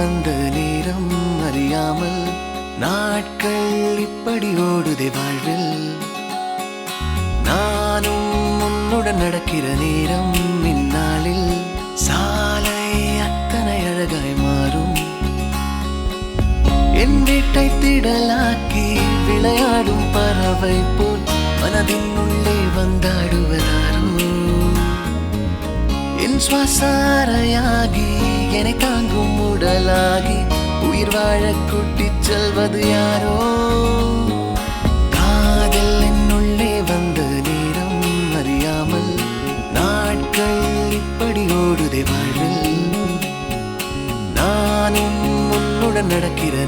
வந்த நேரம் அறியாமல் நாட்கள் இப்படி ஓடுதே வாழ்வில். நானும் உன்னுடன் நடக்கிற நேரம் இந்நாளில் சாலை அத்தனை அழகாய் மாறும். என் வீட்டை திடலாக்கி விளையாடும் பறவை போல் மனதின் உள்ளே வந்தாடுவதாரோ. என் சுவாசாரையாகி என்னை தாங்கும் உடலாகி உயிர் வாழ கூட்டிச் செல்வது யாரோ. காதல் என்னுள்ளே வந்த நேரம் அறியாமல் நாட்கள் இப்படி ஓடுதே வாழ்வில். நானும் உன்னுடன் நடக்கிற